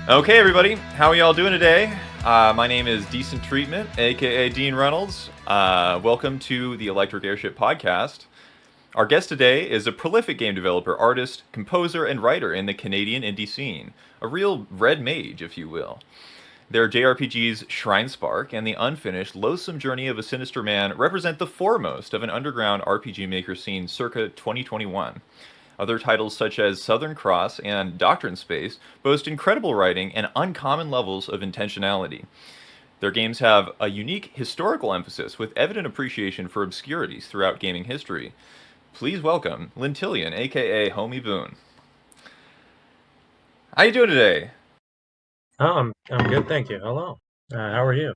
Okay, everybody, how are y'all doing today? My name is Decent Treatment, aka Dean Reynolds. Welcome to the Electric Airship Podcast. Our guest today is a prolific game developer, artist, composer, and writer in the Canadian indie scene. A real red mage, if you will. Their JRPGs Shrinespark and the unfinished Loathsome Journey of a Sinister Man represent the foremost of an underground RPG maker scene circa 2021. Other titles such as Southern Cross and Doctrine Space boast incredible writing and uncommon levels of intentionality. Their games have a unique historical emphasis with evident appreciation for obscurities throughout gaming history. Please welcome Lintilion, aka Homie Boone. How you doing today? Oh, I'm good, thank you. Hello. How are you?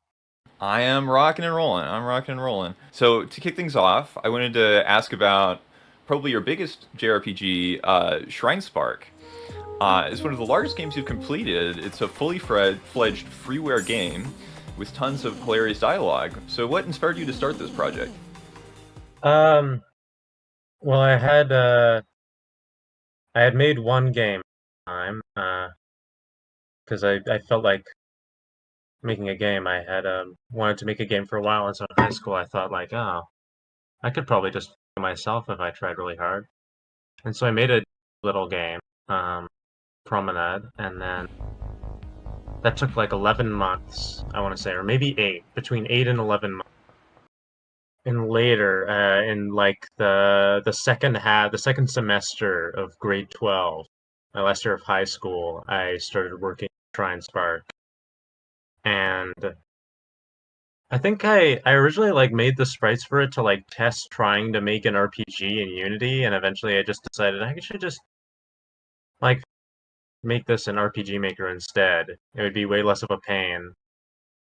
I am rocking and rolling. I'm rocking and rolling. So to kick things off, I wanted to ask about probably your biggest JRPG, Shrinespark. It's one of the largest games you've completed. It's a fully fledged freeware game with tons of hilarious dialogue. So what inspired you to start this project? Um, well, I had made one game at the time, because I felt like making a game. I had wanted to make a game for a while, and so in high school I thought like, oh, I could probably just do it myself if I tried really hard. And so I made a little game, um, Promenade, and then that took like 11 months, I want to say, or maybe eight, between 8 and 11 months. And later, in like the second half, the second semester of grade 12, my last year of high school, I started working at Shrinespark. And I think I originally like made the sprites for it to like test trying to make an RPG in Unity, and eventually I just decided I should just like make this an RPG maker instead. It would be way less of a pain.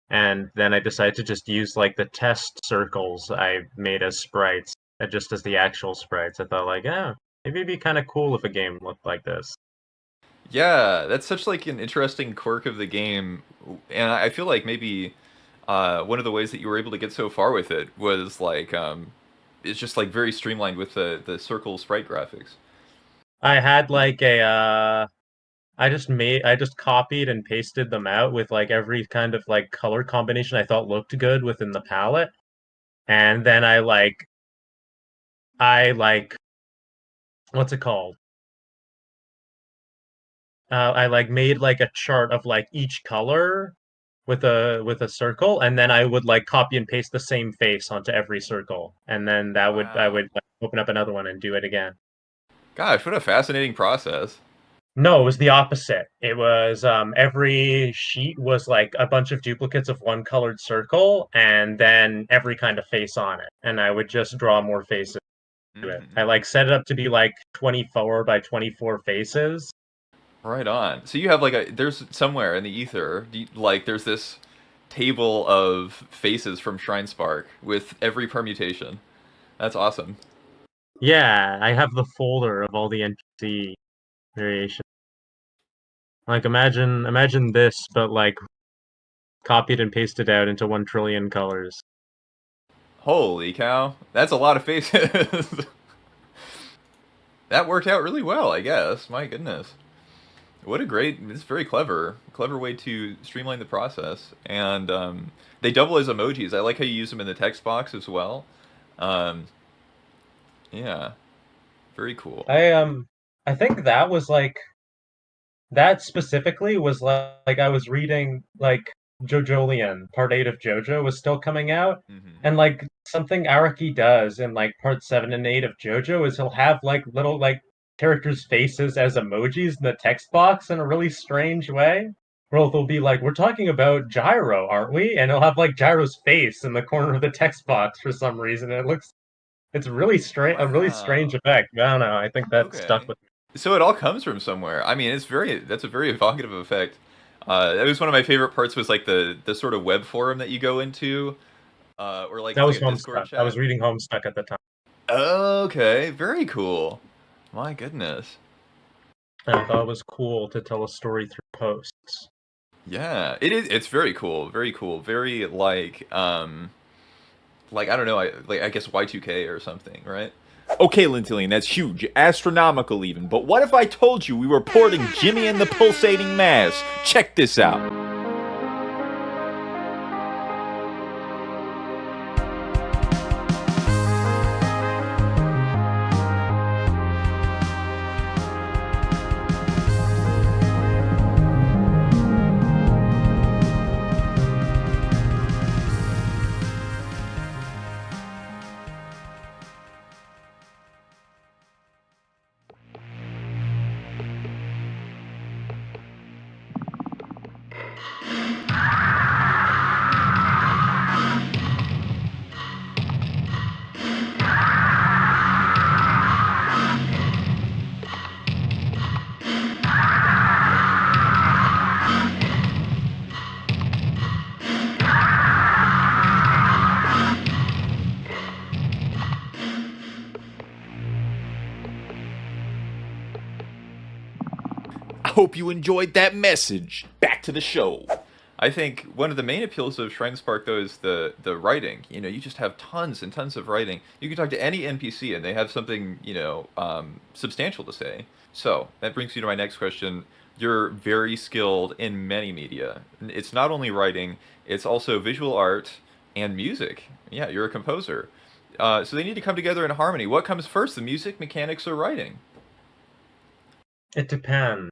And then I decided to just use like the test circles I made as sprites, just as the actual sprites. I thought like, oh, maybe it'd be kind of cool if a game looked like this. Yeah, that's such like an interesting quirk of the game, and I feel like maybe one of the ways that you were able to get so far with it was like it's just like very streamlined with the circle sprite graphics. I had like I just copied and pasted them out with like every kind of like color combination I thought looked good within the palette. And then I like what's it called? I like made like a chart of like each color with a circle, and then I would like copy and paste the same face onto every circle, and then that would I Wow. would like, open up another one and do it again. Gosh, what a fascinating process. No, it was the opposite. It was every sheet was like a bunch of duplicates of one colored circle, and then every kind of face on it, and I would just draw more faces to it. I Hmm. like set it up to be like 24 by 24 faces. Right on. So you have like there's somewhere in the ether, like there's this table of faces from Shrinespark with every permutation. That's awesome. Yeah, I have the folder of all the NPC variations. Like imagine this, but like copied and pasted out into 1 trillion colors. Holy cow. That's a lot of faces. That worked out really well, I guess. My goodness. What a great, it's very clever way to streamline the process. And they double as emojis. I like how you use them in the text box as well. Um, yeah, very cool. I I think that was like that specifically was like I was reading like JoJolion, part 8 of JoJo was still coming out. Hmm. And like something Araki does in like part 7 and 8 of JoJo is he'll have like little like characters' faces as emojis in the text box in a really strange way. Where they'll be like, we're talking about Gyro, aren't we? And he'll have like Gyro's face in the corner of the text box for some reason. It's really strange, a really strange Wow. effect. I don't know. I think that stuck Okay. with me. So it all comes from somewhere. I mean, that's a very evocative effect. That was one of my favorite parts was like the sort of web forum that you go into, or like That it's like was a Discord Homestuck. I was chat. reading Homestuck at the time. Okay, very cool. My goodness. And I thought it was cool to tell a story through posts. Yeah, it is. It's very cool. Very cool. Very like I don't know. I guess Y2K or something, right? Okay, Lintilion, that's huge, astronomical even, but what if I told you we were porting Jimmy and the Pulsating Mass? Check this out. I hope you enjoyed that message. Back to the show. I think one of the main appeals of Shrinespark, though, is the writing. You know, you just have tons and tons of writing. You can talk to any NPC, and they have something, substantial to say. So that brings you to my next question. You're very skilled in many media. It's not only writing; it's also visual art and music. Yeah, you're a composer. So they need to come together in harmony. What comes first, the music, mechanics, or writing? It depends.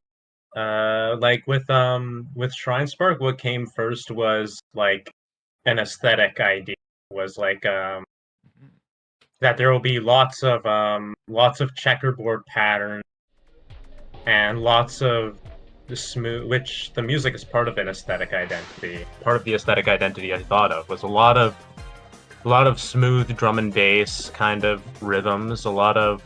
Like with Shrinespark, what came first was like an aesthetic idea. Was like that there will be lots of checkerboard patterns and lots of the smooth, which the music is part of an aesthetic identity. Part of the aesthetic identity I thought of was a lot of smooth drum and bass kind of rhythms, a lot of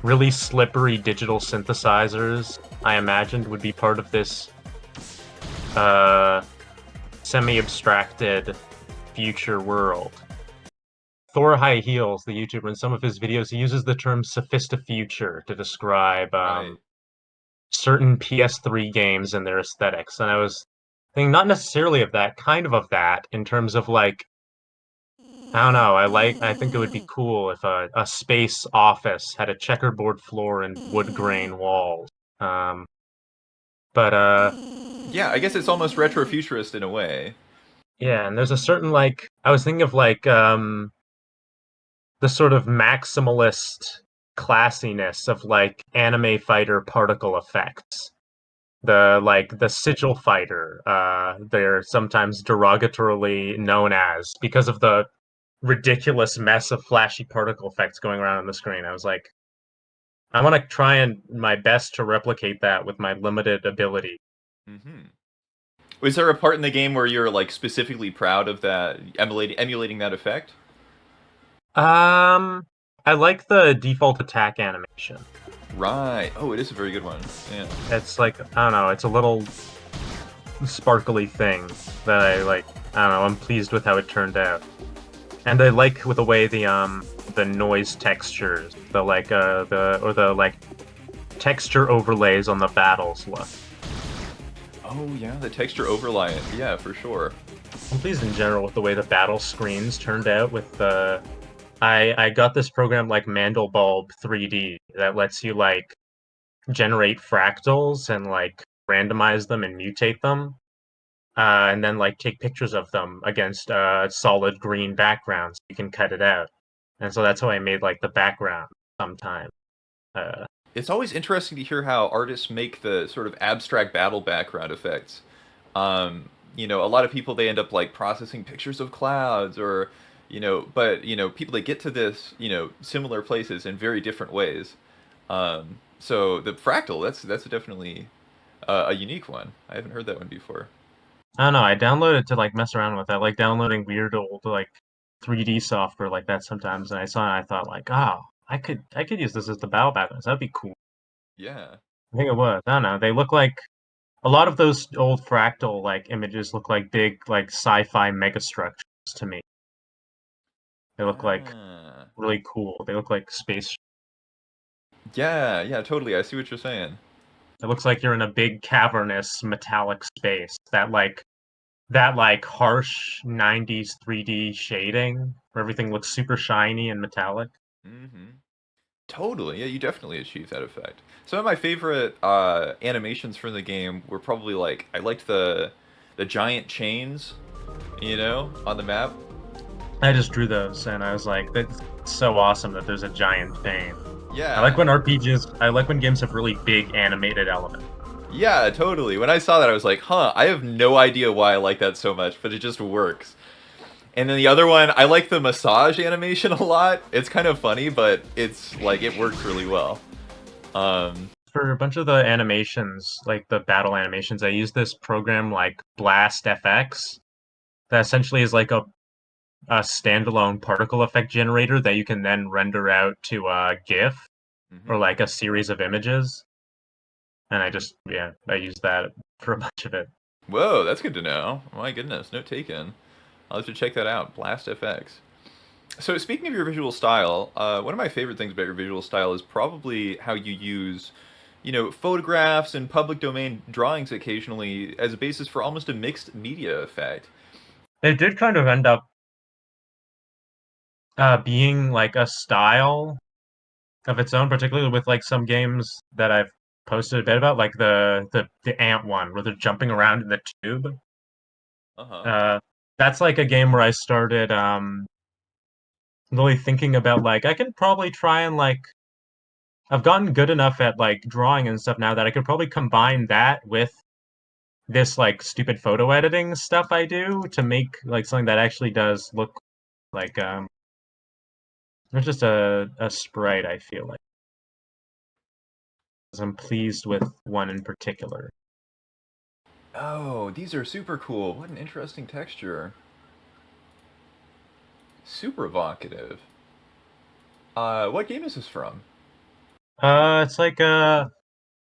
really slippery digital synthesizers. I imagined would be part of this semi-abstracted future world. Thor High Heels, the YouTuber, in some of his videos, he uses the term sophistifuture to describe Right. certain PS3 games and their aesthetics. And I was thinking not necessarily of that, kind of that, in terms of like, I don't know, I think it would be cool if a space office had a checkerboard floor and wood grain walls. Um, but Yeah, I guess it's almost retrofuturist in a way. yeah, and there's a certain like I was thinking of like the sort of maximalist classiness of like anime fighter particle effects. The sigil fighter, they're sometimes derogatorily known as because of the ridiculous mess of flashy particle effects going around on the screen. I was like, I want to try and my best to replicate that with my limited ability. Hmm. Was there a part in the game where you're like specifically proud of that, emulating that effect? Um, I like the default attack animation. Right. Oh, it is a very good one. Yeah. It's like, I don't know, it's a little sparkly thing that I like. I don't know, I'm pleased with how it turned out. And I like with the way the noise textures, the like texture overlays on the battles look. Oh yeah, the texture overlay. Yeah, for sure. I'm pleased in general with the way the battle screens turned out with the I got this program like Mandelbulb 3D that lets you like generate fractals and like randomize them and mutate them. And then like take pictures of them against solid green backgrounds. You can cut it out, and so that's how I made like the background sometime. Uh, It's always interesting to hear how artists make the sort of abstract battle background effects. A lot of people they end up like processing pictures of clouds or but people they get to this, similar places in very different ways. So the fractal, that's definitely a unique one. I haven't heard that one before. I don't know. I downloaded it to like mess around with. I like downloading weird old like 3D software like that sometimes, and I saw it and I thought like, oh, I could use this as the battle backgrounds. That'd be cool. Yeah. I think it was. I don't know. They look like a lot of those old fractal like images look like big like sci-fi megastructures to me. They look like Ah. really cool. They look like space. Yeah, yeah, totally. I see what you're saying. It looks like you're in a big cavernous metallic space. That like harsh 90s 3D shading where everything looks super shiny and metallic. Hmm. Totally, yeah, you definitely achieve that effect. Some of my favorite animations from the game were probably like I liked the giant chains, on the map. I just drew those, and I was like, that's so awesome that there's a giant chain. I like Yeah, when RPGs, I like when games have really big animated elements. yeah, totally. When I saw that, I was like, huh, I have no idea why I like that so much, but it just works. And then the other one, I like the massage animation a lot. It's kind of funny, but it's like it works really well. Um, For a bunch of the animations, like the battle animations, I use this program like Blast FX that essentially is like a standalone particle effect generator that you can then render out to a GIF or mhm. like a series of images. And yeah, I use that for a bunch of it. Whoa, that's good to know. My goodness, note taken. I'll have to check that out. Blast FX. So speaking of your visual style, one of my favorite things about your visual style is probably how you use, photographs and public domain drawings occasionally as a basis for almost a mixed media effect. It did kind of end up being like a style of its own, particularly with like some games that I've posted a bit about, like the ant one where they're jumping around in the tube. Uh-huh. Uh, that's like a game where I started really thinking about like I could probably try and like I've gotten good enough at like drawing and stuff now that I could probably combine that with this like stupid photo editing stuff I do to make like something that actually does look like it's just a sprite, I feel like. 'Cause I'm pleased with one in particular. Oh, these are super cool. What an interesting texture. Super evocative. What game is this from? It's like a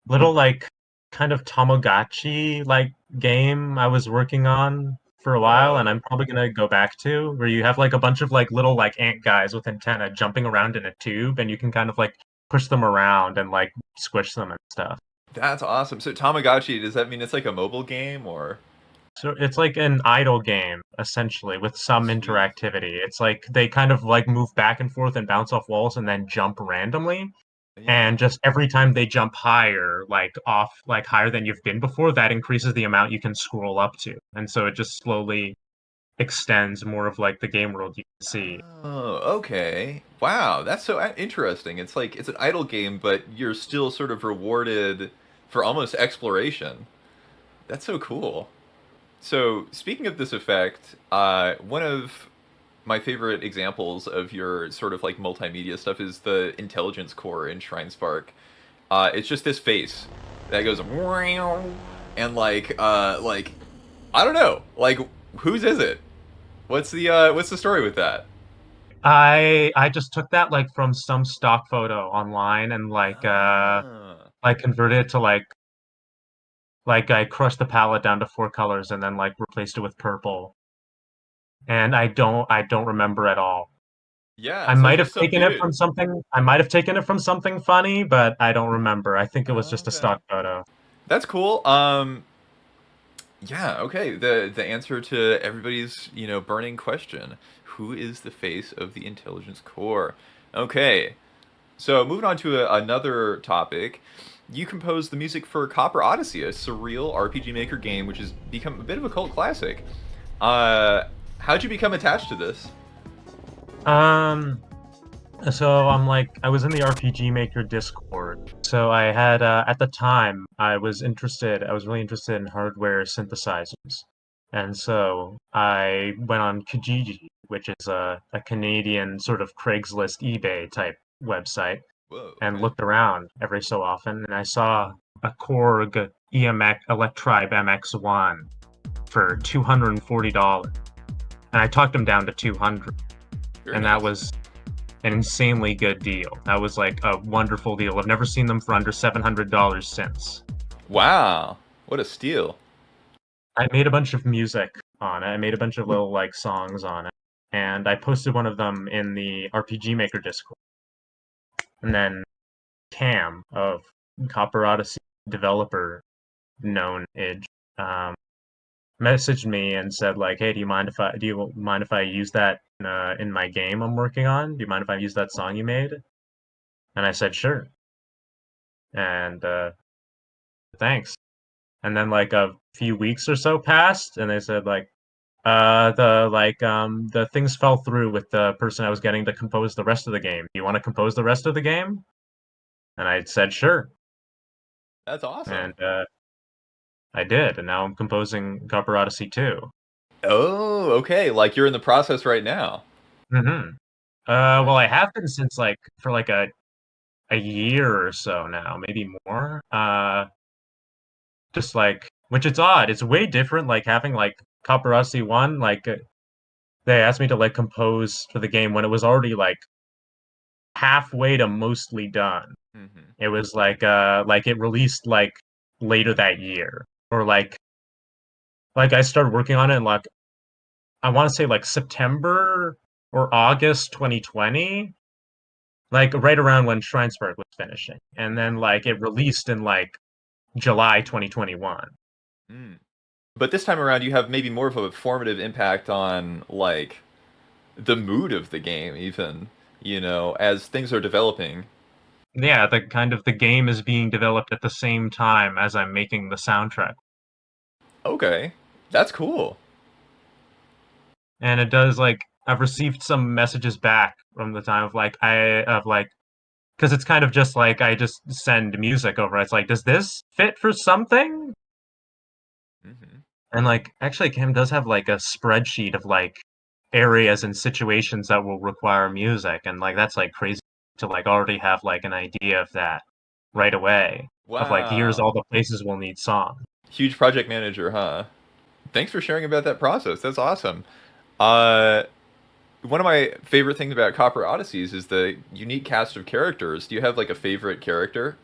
little like kind of Tamagotchi like game I was working on for a while, and Whoa. I'm probably gonna go back to where you have like a bunch of like little like ant guys with antenna jumping around in a tube, and you can kind of like push them around and like squish them and stuff. That's awesome. So Tamagotchi, does that mean it's like a mobile game or? So it's like an idle game essentially with some Sweet. interactivity. It's like they kind of like move back and forth and bounce off walls and then jump randomly. Yeah. And just every time they jump higher, like off, like higher than you've been before, that increases the amount you can scroll up to. And so it just slowly extends more of like the game world you can see. Oh, okay. Wow, that's so interesting. It's like it's an idle game, but you're still sort of rewarded for almost exploration. That's so cool. So, speaking of this effect, one of my favorite examples of your sort of like multimedia stuff is the intelligence core in Shrinespark. It's just this face that goes and like I don't know, like whose is it? What's the story with that? I just took that like from some stock photo online and Ah, like converted it to like I crushed the palette down to 4 colors and then like replaced it with purple. And I don't remember at all. yeah. I So might just have some taken it dude. from something I might have taken it from something funny, but I don't remember. I think it was just a Okay, stock photo. that's cool. Yeah. Okay. The answer to everybody's burning question: who is the face of the intelligence core? Okay. So moving on to another topic, you composed the music for Copper Odyssey, a surreal RPG Maker game, which has become a bit of a cult classic. Uh, how'd you become attached to this? Um, so I'm like, I was in the RPG Maker Discord. So I had, at the time, I was really interested in hardware synthesizers. And so I went on Kijiji, which is a Canadian sort of Craigslist eBay type website, Whoa. and Okay. looked around every so often. And I saw a Korg EMX Electribe MX1 for $240. And I talked him down to 200. Very And that nice. was an insanely good deal. That was like a wonderful deal. I've never seen them for under $700 since. Wow. What a steal. I made a bunch of music on it. I made a bunch of little like songs on it, and I posted one of them in the RPG Maker Discord. And then Cam of Copper Odyssey developer known age messaged me and said like, "Hey, do you mind if I use that in my game I'm working on? Do you mind if I use that song you made?" And I said, sure. And thanks. And then like a few weeks or so passed, and they said like, the things fell through with the person I was getting to compose the rest of the game. Do you want to compose the rest of the game? And I said, sure. That's awesome. And I did, and now I'm composing Copper Odyssey 2. Oh, okay. Like you're in the process right now. Mm-hmm. Well, Nice. I have been since like for like a year or so now, maybe more. Just like, which it's odd. It's way different. Like having like Copper Odyssey 1, like they asked me to like compose for the game when it was already like halfway to mostly done. Hmm. It was like it released like later that year, or like I started working on it in like I want to say like September or August 2020, like right around when Shrinespark was finishing, and then Hmm. like it released in like July 2021. Mm. But this time around, you have maybe more of a formative impact on like the mood of the game, even as things are developing. Yeah, the kind of the game is being developed at the same time as I'm making the soundtrack. Okay, that's cool. And it does like I've received some messages back from the time of like because it's kind of just like I just send music over. It's like, does this fit for something? Hmm. And like actually Cam does have like a spreadsheet of like areas and situations that will require music, and like that's like crazy to like already have like an idea of that right away. Of like here's all Wow, the places we'll need songs. huge project manager, huh? Thanks for sharing about that process. That's awesome. Uh, One of my favorite things about Copper Odysseys is the unique cast of characters. Do you have like a favorite character?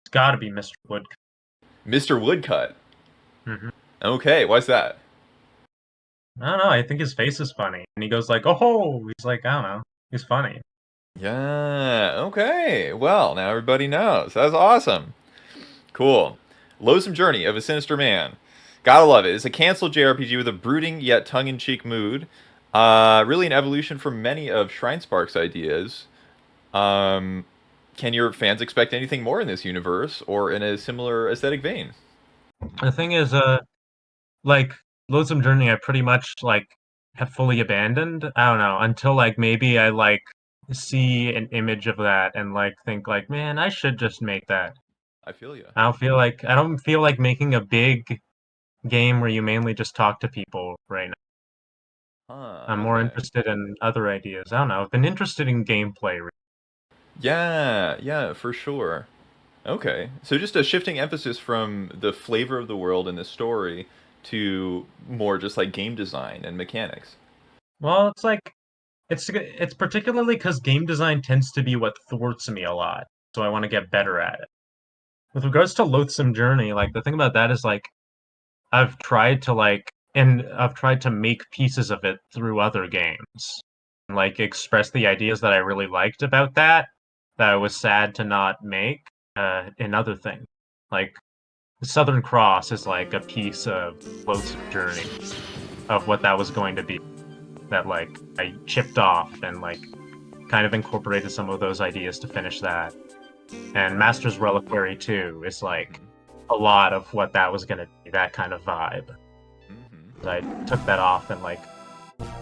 It's gotta be Mr. Wood. Mr. Woodcut. Hmm. Okay, why's that? I don't know. I think his face is funny, and he goes like, "Oh!" He's like, I don't know. He's funny. Yeah, okay. Well, now everybody knows. That's awesome. Cool. Loathsome Journey of a Sinister Man. Gotta love it. It's a canceled JRPG with a brooding yet tongue-in-cheek mood. Really an evolution from many of Shrinespark's ideas. Um, can your fans expect anything more in this universe or in a similar aesthetic vein? The thing is, like Loathsome Journey, I pretty much like have fully abandoned. I don't know until like maybe I like see an image of that and like think like, man, I should just make that. I feel you. I don't feel like making a big game where you mainly just talk to people right now. Huh, I'm more okay. interested in other ideas. I don't know. I've been interested in gameplay. Yeah, yeah, for sure. Okay. So just a shifting emphasis from the flavor of the world and the story to more just like game design and mechanics. Well, it's like it's particularly because game design tends to be what thwarts me a lot, so I want to get better at it. With regards to Loathsome Journey, like the thing about that is like I've tried to make pieces of it through other games. And like express the ideas that I really liked about that I was sad to not make in other things. Like Southern Cross is like a piece of Loathsome Journey of what that was going to be. That like I chipped off and like kind of incorporated some of those ideas to finish that. And Master's Reliquary too is like Hmm. a lot of what that was gonna be, that kind of vibe. Hmm. I took that off and like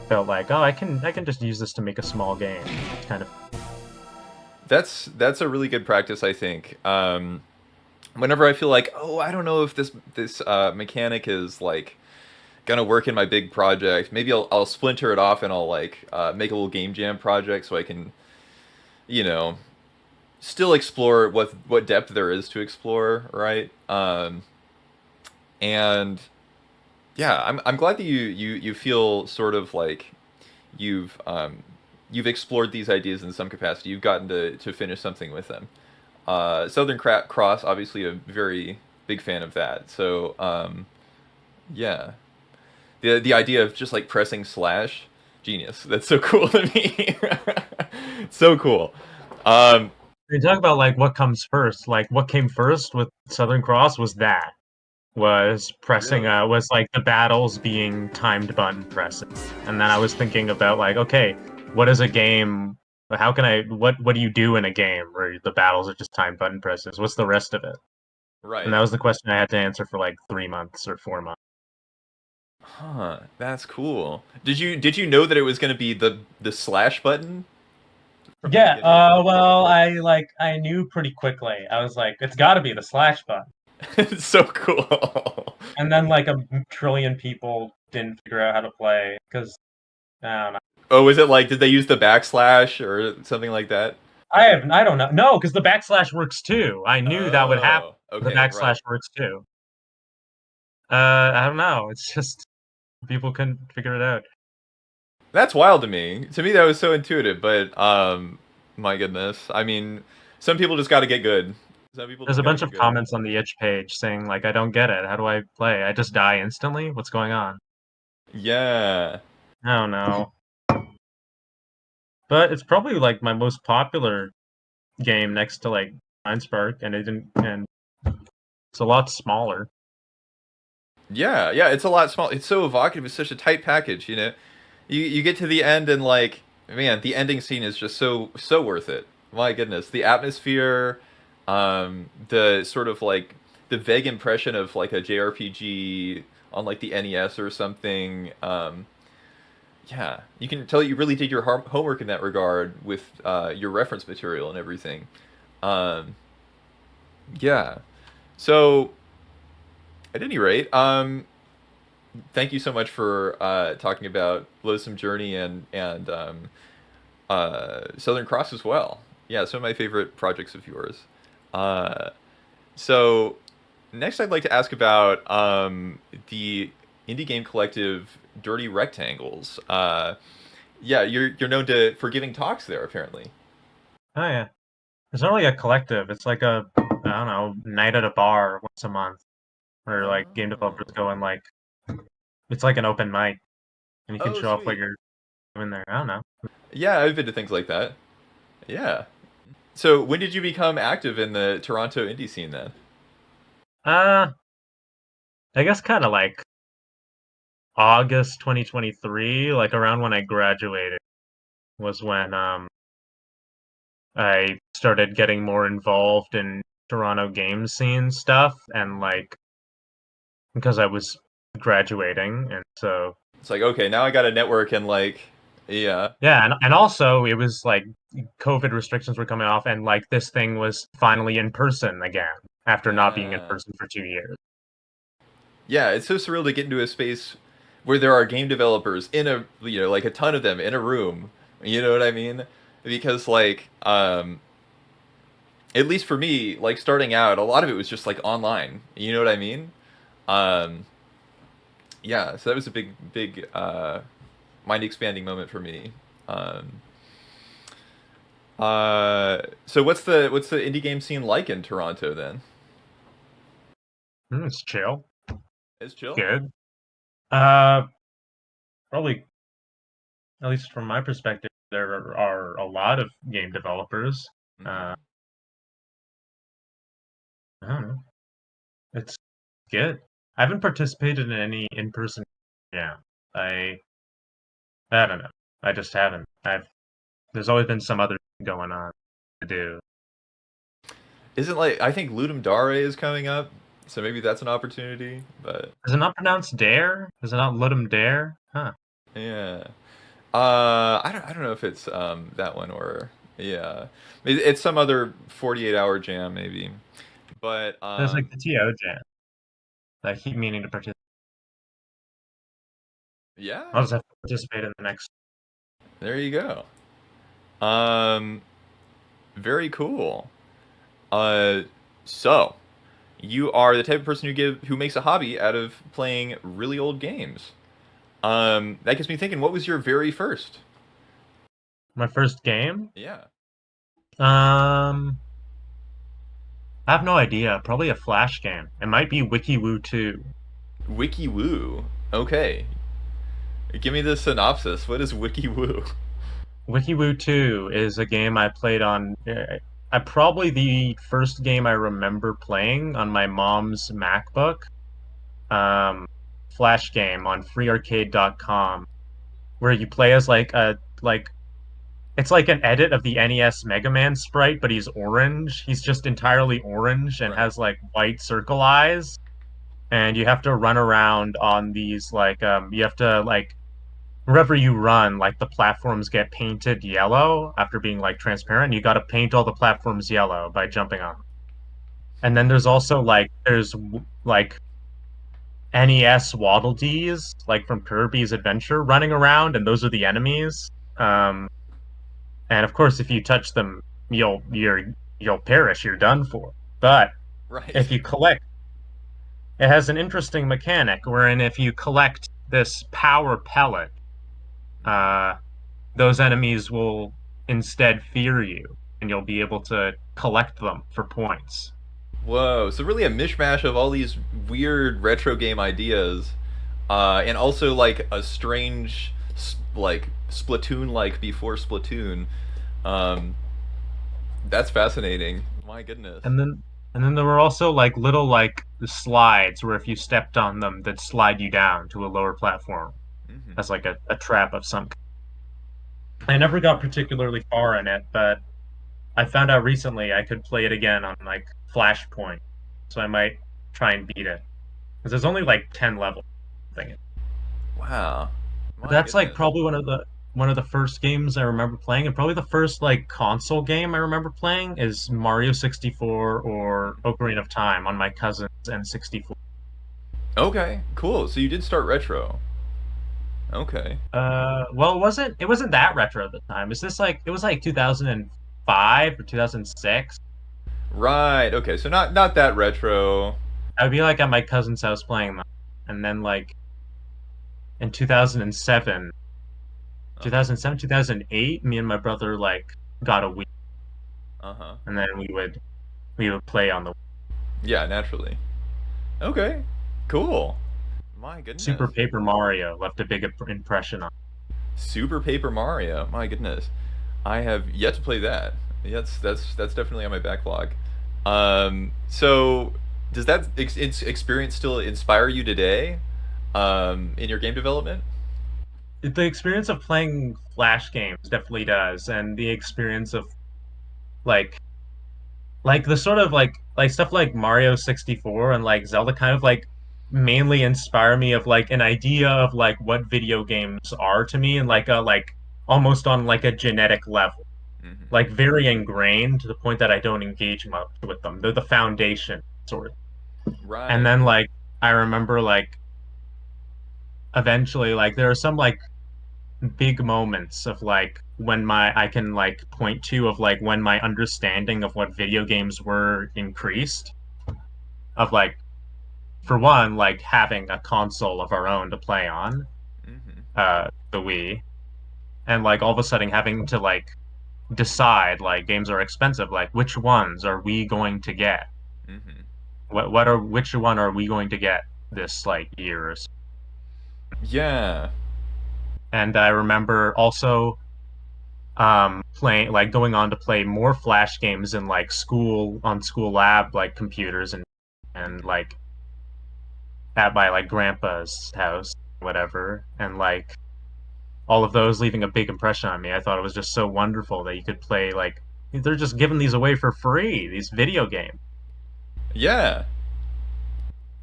felt like, oh, I can just use this to make a small game. It's kind of That's a really good practice, I think. Whenever I feel like, oh, I don't know if this mechanic is like gonna work in my big project, maybe I'll splinter it off and I'll like make a little game jam project so I can, you know, still explore what depth there is to explore, right? And yeah, I'm glad that you feel sort of like you've you've explored these ideas in some capacity. You've gotten to finish something with them. Cross, obviously, a very big fan of that. So yeah, the idea of just like pressing slash, genius. That's so cool to me. So cool. Um, you talk about like what comes first. Like what came first with Southern Cross was pressing Really. was like the battles being timed button presses. And then I was thinking about like, okay, what is a game How can I? What do you do in a game where the battles are just time button presses? What's the rest of it? And that Right. was the question I had to answer for like 3 months or 4 months. Huh. That's cool. Did you know that it was going to be the slash button from the Yeah, beginning? well, I knew pretty quickly. I was like, it's got to be the slash button. It's so cool. And then like a trillion people didn't figure out how to play because I don't know. Oh, is it like did they use the backslash or something like that? I don't know. No, because the backslash works too. I knew that would happen. Oh, The okay, backslash right. works too. I don't know. It's just people couldn't figure it out. That's wild to me. To me, that was so intuitive, but my goodness. I mean, some people just got to get good. Some people There's just a got to bunch get of good. comments on the itch page saying like, I don't get it. How do I play? I just die instantly? What's going on? Yeah. I don't know. But it's probably like my most popular game next to like Shrinespark, and it's a lot smaller. Yeah, yeah, it's a lot small. It's so evocative. It's such a tight package, you know. You get to the end and like, man, the ending scene is just so worth it. My goodness, the atmosphere, the sort of like the vague impression of like a JRPG on like the NES or something. Yeah, you can tell you really did your homework in that regard with your reference material and everything. Um, yeah. So at any rate, thank you so much for talking about Loathsome Journey and Southern Cross as well. Yeah, some of my favorite projects of yours. Uh, so next, I'd like to ask about the indie game collective Dirty Rectangles. Yeah, you're known for giving talks there, apparently. Oh yeah. It's not really a collective. It's like a, I don't know, night at a bar once a month where like game developers Oh, go and like it's like an open mic and you can oh, show off what sweet. you're doing there. I don't know. Yeah, I've been to things like that. Yeah. So when did you become active in the Toronto indie scene then? Uh I guess kind of like August 2023, like around when I graduated was when I started getting more involved in Toronto game scene stuff and like because I was graduating and so It's like, okay, now I got a network and like, yeah, yeah, and also it was like COVID restrictions were coming off, and like this thing was finally in person again after not being in yeah, person for 2 years. yeah. It's so surreal to get into a space where there are game developers in a, like a ton of them in a room. You know what I mean? Because like, at least for me, like starting out, a lot of it was just like online. You know what I mean? Um, yeah. So that was a big mind expanding moment for me. Um, so what's the indie game scene like in Toronto then? It's chill, It's chill. good. Uh, Probably at least from my perspective, there are a lot of game developers. Uh, Hmm. I don't know, it's good. I haven't participated in any in-person. Yeah, I I don't know. I just haven't. I've There's always been some other thing going on to do. Isn't like I think Ludum Dare is coming up, so maybe that's an opportunity. But Is it not pronounced dare? Is it not let 'em dare? Huh. yeah, I don't know if it's that one or yeah, it's some other 48-hour jam maybe. But There's like the TO jam. I keep meaning to participate. yeah, I'll just have to participate in the next. there you go. Um, very cool. Uh, so you are the type of person who makes a hobby out of playing really old games. That gets me thinking. What was your very first? My first game? Yeah. Um, I have no idea. Probably a Flash game. It might be WikiWoo 2. WikiWoo. Okay. Give me the synopsis. What is WikiWoo? WikiWoo 2 is a game I played on. Probably the first game I remember playing on my mom's MacBook. Um, Flash game on freearcade.com, where you play as like a like it's like an edit of the NES Mega Man sprite, but he's orange. He's just entirely orange and Right. has like white circle eyes. And you have to run around on these you have to like wherever you run, like the platforms get painted yellow after being like transparent. You got to paint all the platforms yellow by jumping on. And then there's also like NES Waddle Dees, like from Kirby's Adventure, running around, and those are the enemies. Um, and of course, if you touch them, you'll perish. You're done for. But Right. if you collect, it has an interesting mechanic wherein if you collect this power pellet, uh, those enemies will instead fear you, and you'll be able to collect them for points. Whoa. So really a mishmash of all these weird retro game ideas, and also like a strange, like Splatoon like before Splatoon. Um, that's fascinating. My goodness. And then and then there were also like little like slides where if you stepped on them, they'd slide you down to a lower platform Hmm. as like a trap of some kind. I never got particularly far in it, but I found out recently I could play it again on like Flashpoint, so I might try and beat it. Because there's only like 10 levels. I think. Wow. But My that's like goodness. probably one of the first games I remember playing, and probably the first like console game I remember playing is Mario 64 or Ocarina of Time on my cousin's N64. Okay, cool. So you did start retro. Okay. Well, it wasn't that retro at the time. Is this like it was like 2005 or 2006? Right. Okay. So not that retro. I would be like at my cousin's house playing them, and then like in 2007, Uh huh. 2007, 2008, me and my brother like got a Wii, Uh huh. and then we would play on the Yeah, naturally. Okay. Cool. My goodness. Super Paper Mario left a big impression on. Super Paper Mario. My goodness. I have yet to play that. That's definitely on my backlog. So does that experience still inspire you today? In your game development? The experience of playing Flash games definitely does, and the experience of like the sort of like stuff like Mario 64 and like Zelda kind of like mainly inspire me of like an idea of like what video games are to me and like a like almost on like a genetic level. Hmm. Like very ingrained to the point that I don't engage much with them. They're the foundation sort of. And Right. then like I remember like eventually like there are some like big moments of like when my I can like point to of like when my understanding of what video games were increased of like for one like having a console of our own to play on Hmm. the Wii and like all of a sudden having to like decide like games are expensive like which ones are we going to get Hmm. which one are we going to get this like years. Yeah. And I remember also playing like going on to play more flash games in like school lab like computers and Hmm. like at my like grandpa's house whatever and like all of those leaving a big impression on me. I thought it was just so wonderful that you could play like they're just giving these away for free, these video games. Yeah.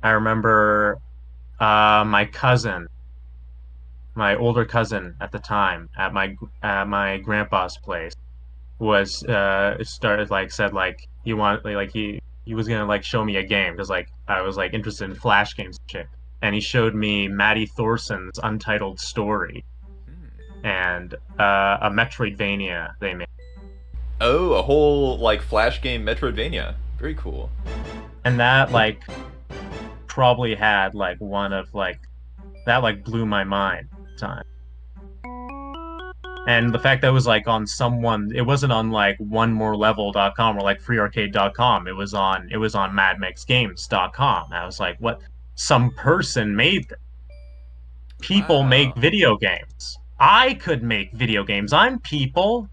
I remember my cousin, my older cousin at the time at my grandpa's place was started like said like he want like he was gonna like show me a game because like I was like interested in flash games and shit. And he showed me Matty Thorson's Untitled Story Hmm. and a Metroidvania they made. Oh, a whole like flash game Metroidvania. Very cool. And that like probably had like one of like that like blew my mind at the time. And the fact that it was like on someone, it wasn't on like oneMoreLevel.com or like FreeArcade.com. It was on MadMaxGames.com. I was like, what? Some person made this. People make Wow. video games. I could make video games. I'm people.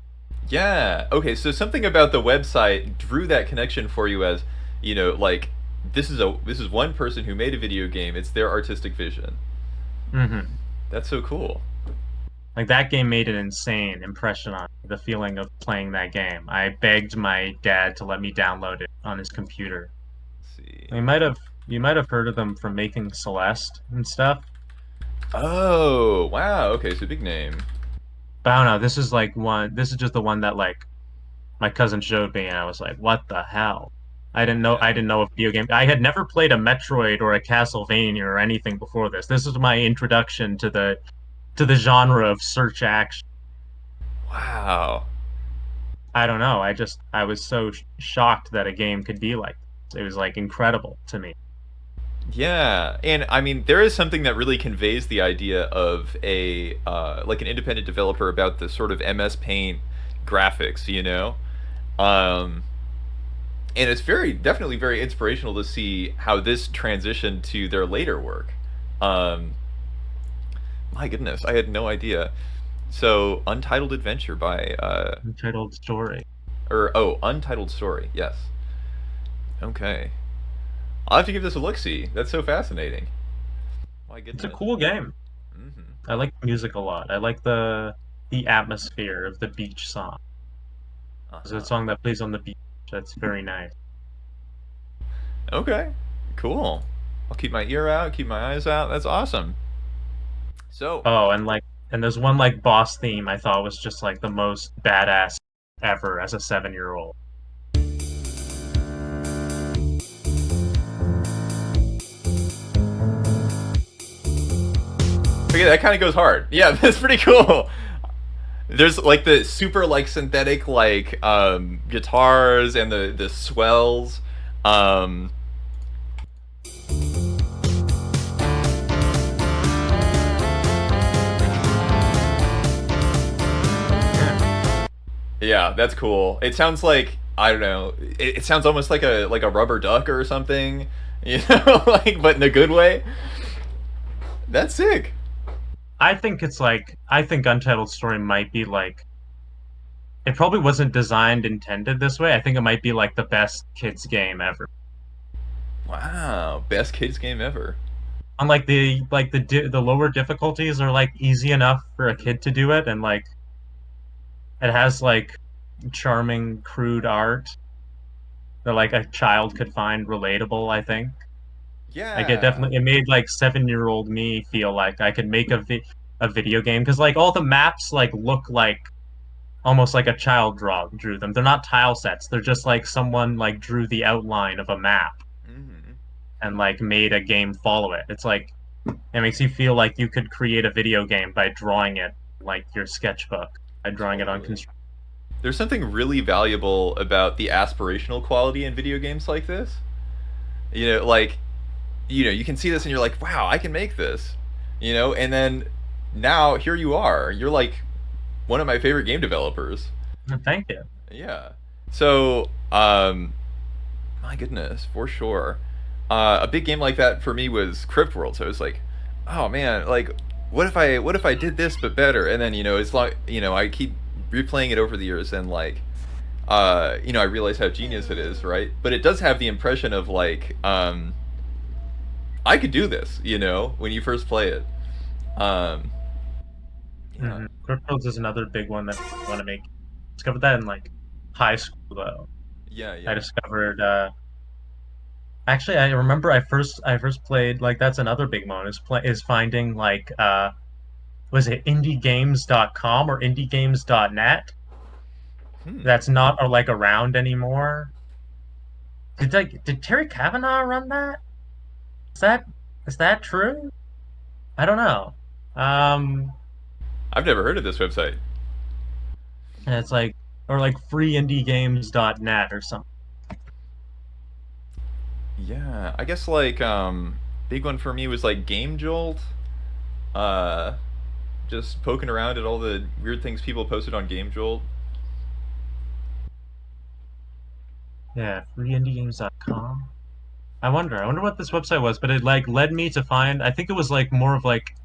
Yeah. Okay, so something about the website drew that connection for you as, like this is one person who made a video game. It's their artistic vision. Hmm. That's so cool. Like that game made an insane impression on me, the feeling of playing that game. I begged my dad to let me download it on his computer. Let's see. You might have heard of them from making Celeste and stuff. Oh, wow. Okay, so big name. But I don't know, this is just the one that like my cousin showed me and I was like, what the hell? I Yeah. didn't know a video game. I had never played a Metroid or a Castlevania or anything before this. This was my introduction to the genre of search action. Wow. I don't know. I was so shocked that a game could be like this. It was like incredible to me. Yeah, and I mean, there is something that really conveys the idea of a like an independent developer about the sort of MS Paint graphics, you know. Um, and it's very definitely very inspirational to see how this transitioned to their later work. Um, my goodness, I had no idea. So, Untitled Adventure by Entitled story. or oh, Untitled Story. Yes. Okay. I'll have to give this a look. See, that's so fascinating. My It's a goodness. cool game. Hmm. I like the music a lot. I like the atmosphere of the beach song. Uh There's a huh. song that plays on the beach. That's very nice. Okay, cool. I'll keep my ear out, keep my eyes out. That's awesome. So, Oh, and there's one like boss theme I thought was just like the most badass ever as a 7-year-old. okay, that kind of goes hard. Yeah, that's pretty cool. There's like the super like synthetic like guitars and the swells. Um, yeah, that's cool. It sounds like I don't know. It sounds almost like a rubber duck or something. You know, like but in a good way. That's sick. I think Untitled Story might be like it probably wasn't designed intended this way. I think it might be like the best kids game ever. Wow, best kids game ever. Unlike the lower difficulties are like easy enough for a kid to do it, and like it has like charming, crude art that like a child could find relatable, I think. Like Yeah. it made like 7-year-old me feel like I could make a video game because like all the maps like look like almost like a child drew them. They're not tile sets. They're just like someone like drew the outline of a map Hmm. and like made a game follow it. It's like it makes you feel like you could create a video game by drawing it like your sketchbook, by drawing it on Totally. construction. There's something really valuable about the aspirational quality in video games like this. You know, like, you know, you can see this and you're like, wow, I can make this. You know, and then now here you are. You're like one of my favorite game developers. Thank you. Yeah. So, my goodness, for sure. A big game like that for me was Crypt World. So I was like, oh man, like what if I did this but better? And then you know, it's like you know, I keep replaying it over the years and like you know, I realize how genius it is, right? But it does have the impression of like I could do this, you know, when you first play it. Um, yeah, Cryptos is another big one that I want to make. Discovered that in like high school though. yeah, I yeah. discovered actually I remember I first played like that's another big one is finding like was it indiegames.com or indiegames.net Hmm. that's not or like around anymore. Did Terry Kavanaugh run that? Is that is that true? I don't know. Um I've never heard of this website. and it's like or like freeindiegames.net or something. Yeah, I guess like big one for me was like Game Jolt. Uh, just poking around at all the weird things people posted on Game Jolt. Yeah, freeindiegames.com. I wonder what this website was, but it like led me to find I think it was like more of like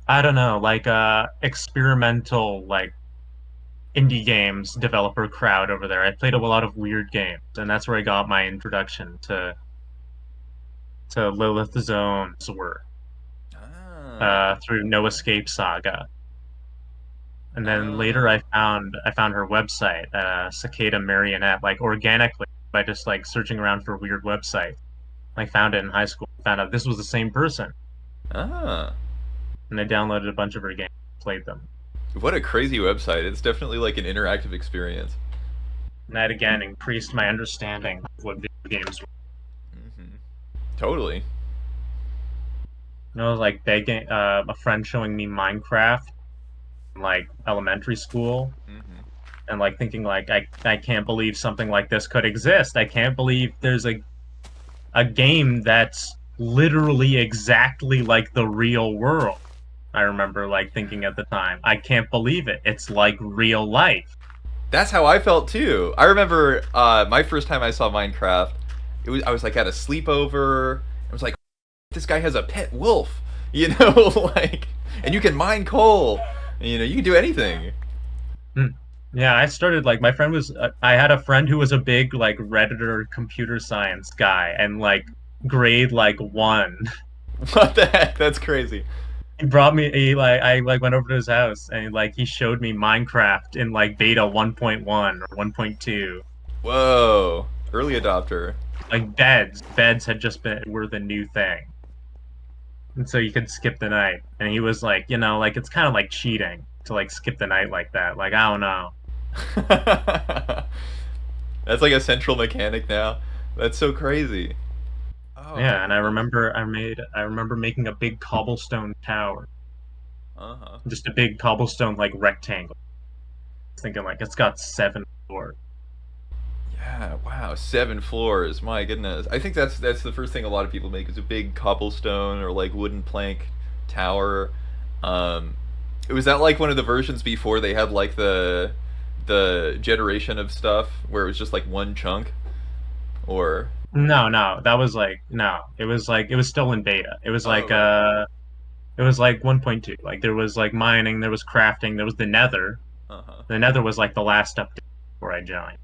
I don't know, like experimental like indie games developer crowd over there. I played a lot of weird games, and that's where I got my introduction to Lilith Zone's work. through No Escape Saga. And then later Oh. I found her website, Cicada Marionette, like organically by just like searching around for weird websites. Like found it in high school, found out this was the same person, Ah. and I downloaded a bunch of her games, played them. What a crazy website. It's definitely like an interactive experience. And that again increased my understanding of what video games were. Hmm. Totally. You know, like begging a friend showing me Minecraft in like elementary school, Hmm. and like thinking like I can't believe something like this could exist. I can't believe there's a game that's literally exactly like the real world. I remember like thinking at the time, I can't believe it. It's like real life. That's how I felt too. I remember my first time I saw Minecraft. I was like at a sleepover. I was like, this guy has a pet wolf, you know, like, and you can mine coal. You know, you can do anything. Mm. Yeah, I started like my friend was I had a friend who was a big like Redditor computer science guy and like grade like 1. What the heck? That's crazy. He brought me he like I like went over to his house and like he showed me Minecraft in like beta 1.1 or 1.2. Whoa, early adopter. Like beds had just been were the new thing. And so you could skip the night. And he was like, you know, like it's kind of like cheating to like skip the night like that. Like I don't know. That's like a central mechanic now. That's so crazy. Oh my Yeah, and goodness. I remember making a big cobblestone tower. Uh huh. Just a big cobblestone like rectangle. Thinking like it's got 7 floors. Yeah. Wow. 7 floors. My goodness. I think that's the first thing a lot of people make is a big cobblestone or like wooden plank tower. Um, was that like one of the versions before they had like the generation of stuff where it was just like one chunk or No, no, that was like no. It was like it was still in beta. oh right. It was like 1.2. Like there was like mining, there was crafting, there was the Nether. Uh-huh. The Nether was like the last update before I joined.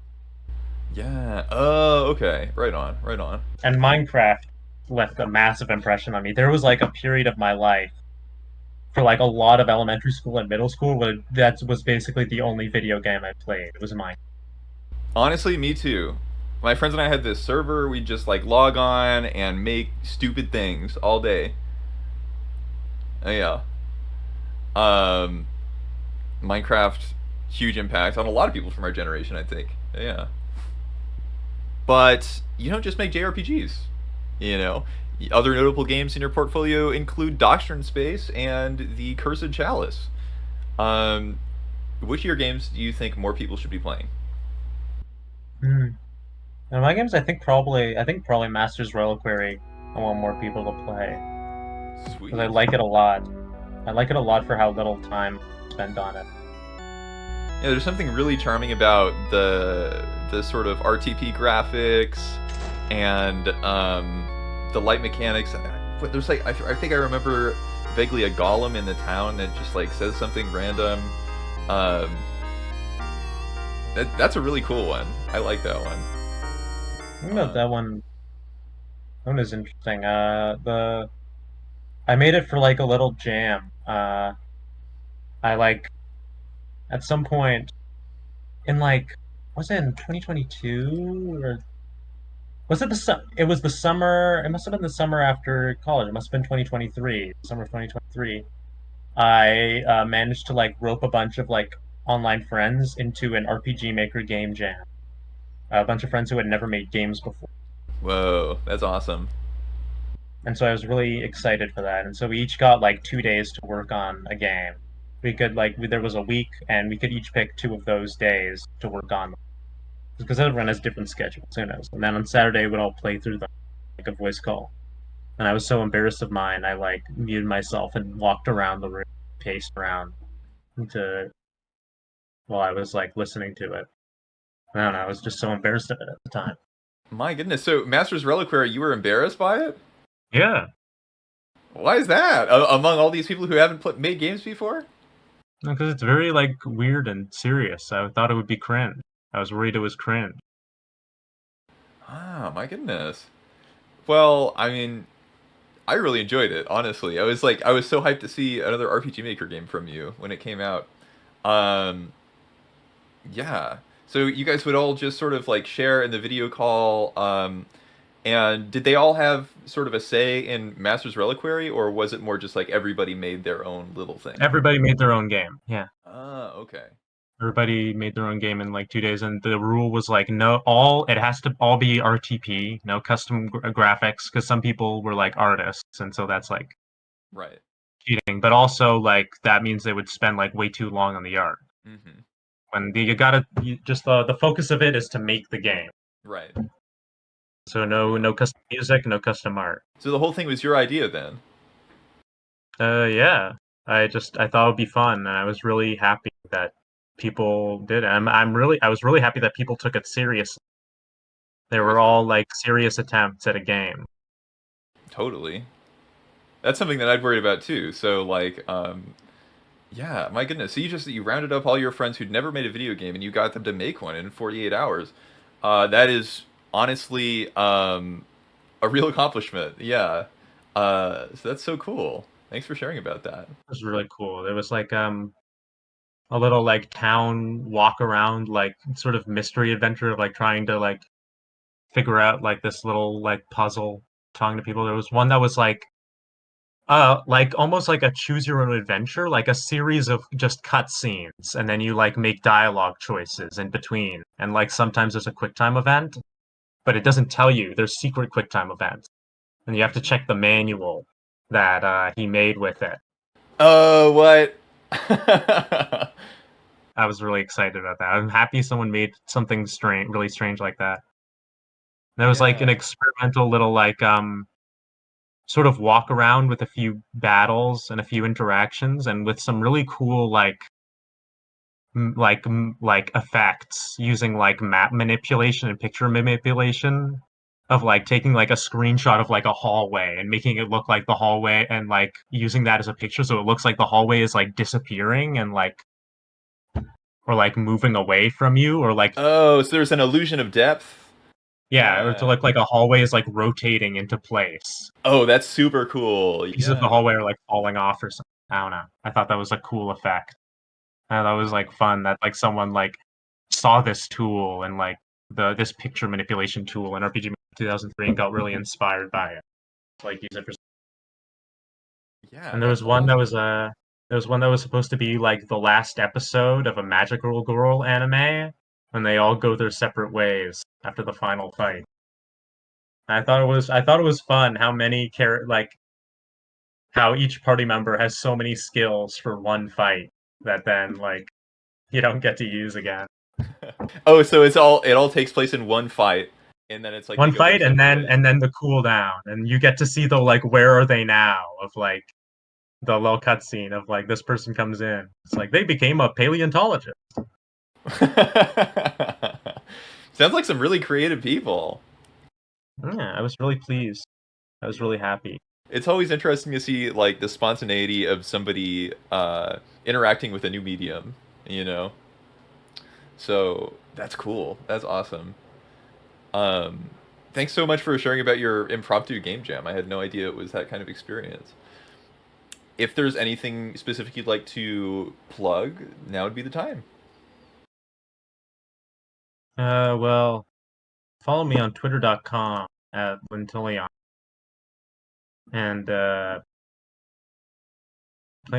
Yeah. Oh, okay. Right on. Right on. And Minecraft left a massive impression on me. There was like a period of my life for like a lot of elementary school and middle school where that was basically the only video game I played. It was Minecraft. Honestly, me too. My friends and I had this server. We'd just like log on and make stupid things all day. Yeah. Um, Minecraft, huge impact on a lot of people from our generation, I think. Yeah. But you don't just make JRPGs. You know, other notable games in your portfolio include Doctrine Space and the Cursed Chalice. Um, which of your games do you think more people should be playing? Hmm. And my games, I think probably Masters Reliquary. I want more people to play because I Sweet. like it a lot. I like it a lot for how little time I spend on it. Yeah, there's something really charming about the sort of RTP graphics and the light mechanics. But there's like I think I remember vaguely a golem in the town that just like says something random. Um, that's a really cool one. I like that one. I think that Uh, that one is interesting. The I made it for like a little jam. I like at some point in like was it in 2022 or was it it was the summer, it must have been the summer after college. It must have been 2023, summer of 2023. I managed to like rope a bunch of like online friends into an RPG Maker game jam. A bunch of friends who had never made games before. whoa, that's awesome. And so I was really excited for that. And so we each got like 2 days to work on a game. We could like there was a week, and we could each pick 2 of those days to work on them because everyone has different schedules. Who knows? And then on Saturday we'd all play through them like a voice call. And I was so embarrassed of mine, I like muted myself and walked around the room, paced around to while I was like listening to it. I don't know. I was just so embarrassed of it at the time. My goodness. So Master's Reliquary, you were embarrassed by it? Yeah, Why is that? Among all these people who haven't made games before? because it's very like weird and serious. I thought it would be cringe. I was worried it was cringe. Ah, my goodness. Well, I mean, I really enjoyed it, honestly. I was so hyped to see another RPG Maker game from you when it came out. Um, yeah. So you guys would all just sort of like share in the video call. And did they all have sort of a say in Master's Reliquary, or was it more just like everybody made their own little thing? Everybody made their own game. Yeah. Ah, okay. Everybody made their own game in like 2 days, and the rule was like it has to all be RTP, no custom graphics, because some people were like artists, and so that's like Right. cheating. But also like that means they would spend like way too long on the art. Mm-hmm. When just the focus of it is to make the game. Right. So Oh. no custom music, no custom art. So the whole thing was your idea then? Yeah. I thought it would be fun, and I was really happy that people did it. I was really happy that people took it seriously. They were Seriously. all like serious attempts at a game. Totally. That's something that I'd worried about too. So like, yeah, my goodness. So you rounded up all your friends who'd never made a video game and you got them to make one in 48 hours. That is honestly a real accomplishment. Yeah. So that's so cool. Thanks for sharing about that. It was really cool. There was like a little like town walk around, like sort of mystery adventure of like trying to like figure out like this little like puzzle, talking to people. There was one that was like almost like a choose your own adventure, like a series of just cutscenes, and then you like make dialogue choices in between. And like sometimes there's a QuickTime event, but it doesn't tell you there's secret QuickTime events. And you have to check the manual that he made with it. Oh, what? I was really excited about that. I'm happy someone made something strange, really strange like that. There was like an Yeah. experimental little like sort of walk around with a few battles and a few interactions, and with some really cool like like effects using like map manipulation and picture manipulation of like taking like a screenshot of like a hallway and making it look like the hallway, and like using that as a picture so it looks like the hallway is like disappearing and like or like moving away from you, or like Oh, so there's an illusion of depth. yeah, or to Yeah. look like a hallway is like rotating into place. Oh, that's super cool. Pieces of the Yeah. hallway are like falling off or something. I don't know. I thought that was a cool effect. And that was like fun that like someone like saw this tool and like this picture manipulation tool in RPG 2003 and got really inspired by it. Like use it for. Yeah, And that's awesome. there was one that was supposed to be like the last episode of a Magical Girl anime, and they all go their separate ways after the final fight. I thought it was fun how many like how each party member has so many skills for one fight that then like you don't get to use again. Oh, so it all takes place in one fight, and then it's like they One go their fight separate ways. and then the cooldown, and you get to see the like where are they now of like the little cutscene of like this person comes in. It's like they became a paleontologist. Sounds like some really creative people. Yeah, I was really pleased. I was Yeah. really happy. It's always interesting to see like the spontaneity of somebody interacting with a new medium, you know. So that's cool. That's awesome. Um, Thanks so much for sharing about your impromptu game jam. I had no idea it was that kind of experience. If there's anything specific you'd like to plug, now would be the time. Well, follow me on twitter.com at Lintilion and play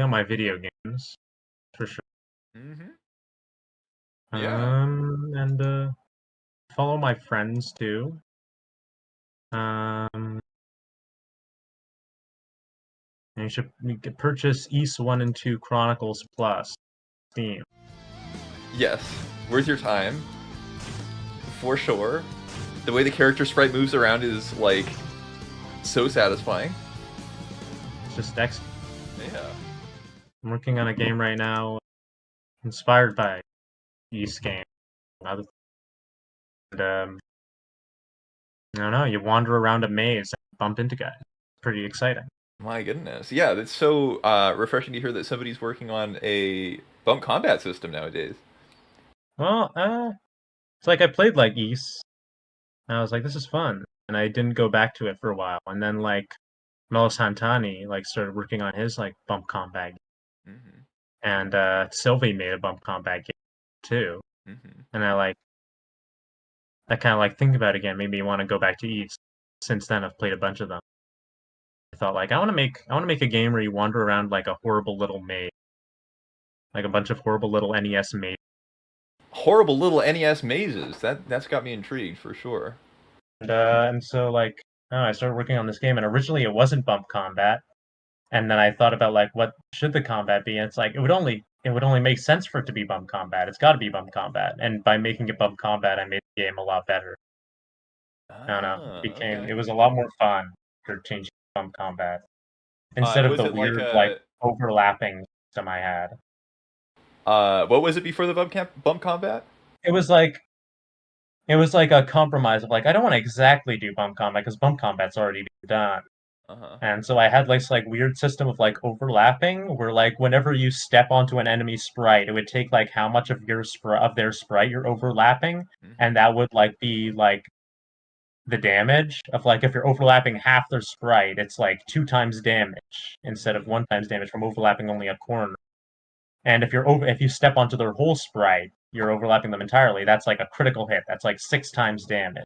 on my video games for sure. Mm-hmm. Yeah. And follow my friends too. Um, and you could purchase East 1 and 2 Chronicles Plus Steam. Yes. Worth your time, for sure. The way the character sprite moves around is like so satisfying. It's just excellent. Yeah. I'm working on a game right now inspired by East game. And, I don't know, you wander around a maze and bump into guys. Pretty exciting. My goodness. Yeah, that's so refreshing to hear that somebody's working on a bump combat system nowadays. Well, it's like I played like East, and I was like, this is fun. And I didn't go back to it for a while. And then like Melisantani like started working on his like bump combat, Mm-hmm. and Sylvie made a bump combat game too. Mm-hmm. And I kind of like think about it again, made me want to go back to East. Since then, I've played a bunch of them. I thought like I want to make a game where you wander around like a horrible little maze, like a bunch of horrible little NES mazes. Horrible little NES mazes. That's got me intrigued for sure. And so like I started working on this game, and originally it wasn't bump combat, and then I thought about like what should the combat be, and it's like it would only make sense for it to be bump combat. It's got to be bump combat, and by making it bump combat, I made the game a lot better. I don't know. Okay. It was a lot more fun for changing to bump combat instead of Was the it like weird like a overlapping system I had. what was it before the bump combat? It was like it was like a compromise of like I don't want to exactly do bump combat because bump combat's already been done. Uh-huh. And so I had this like weird system of like overlapping where like whenever you step onto an enemy sprite, it would take like how much of their sprite you're overlapping, and Mm-hmm. that would like be like the damage of like if you're overlapping half their sprite, it's like 2 times damage instead of Mm-hmm. 1 times damage from overlapping only a corner. And if you step onto their whole sprite, you're overlapping them entirely. That's like a critical hit. That's like 6 times damage.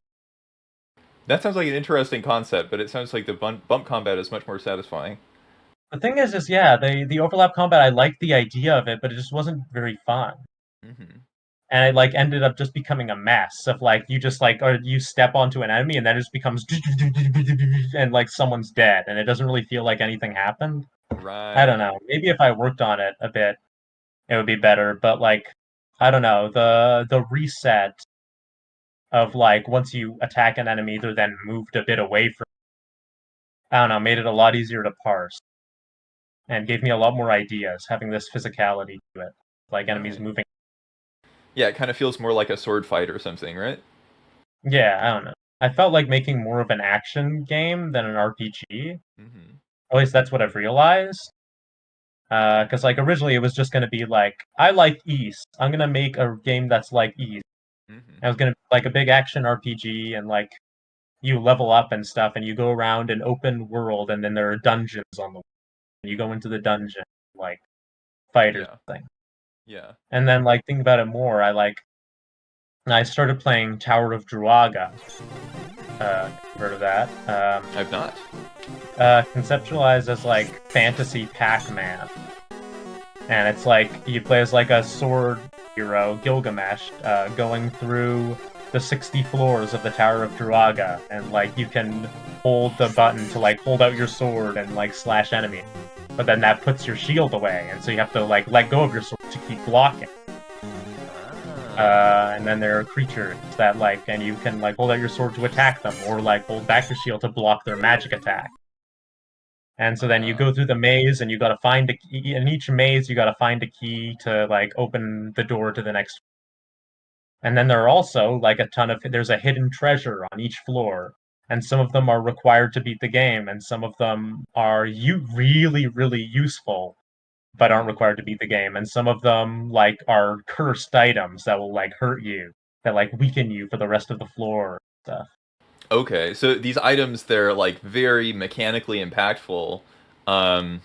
That sounds like an interesting concept, but it sounds like the bump combat is much more satisfying. The thing is yeah, the overlap combat. I liked the idea of it, but it just wasn't very fun. Mm-hmm. And it like ended up just becoming a mess of like you just like or you step onto an enemy and then it just becomes and like someone's dead and it doesn't really feel like anything happened. I don't Right. know. Maybe if I worked on it a bit, it would be better. But like, I don't know. The reset of like once you attack an enemy, they're then moved a bit away from. I don't know. Made it a lot easier to parse and gave me a lot more ideas having this physicality to it, like enemies Right. moving. Yeah, it kind of feels more like a sword fight or something, right? Yeah, I don't know. I felt like making more of an action game than an RPG. Mm-hmm. At least that's what I've realized. Because like originally it was just gonna be like I like East. I'm gonna make a game that's like East. Mm-hmm. I was gonna be like a big action RPG and like you level up and stuff and you go around an open world and then there are dungeons on the world. And you go into the dungeon like fight or Yeah. something. Yeah. And then like think about it more, I started playing Tower of Druaga. Heard of that? I've not. Conceptualized as like fantasy Pac-Man. And it's like you play as like a sword hero, Gilgamesh, going through the 60 floors of the Tower of Druaga, and like you can hold the button to like hold out your sword and like slash enemies. But then that puts your shield away, and so you have to like let go of your sword to keep blocking. Ah. And then there are creatures that like, and you can like hold out your sword to attack them, or like hold back your shield to block their magic attack. And so then you Ah. go through the maze and you gotta find a key. In each maze, you gotta find a key to like open the door to the next. And then there are also like there's a hidden treasure on each floor. And some of them are required to beat the game, and some of them are really, really useful, but aren't Mm-hmm. required to beat the game. And some of them like are cursed items that will like hurt you, that like weaken you for the rest of the floor stuff. Okay, so these items they're like very mechanically impactful, um,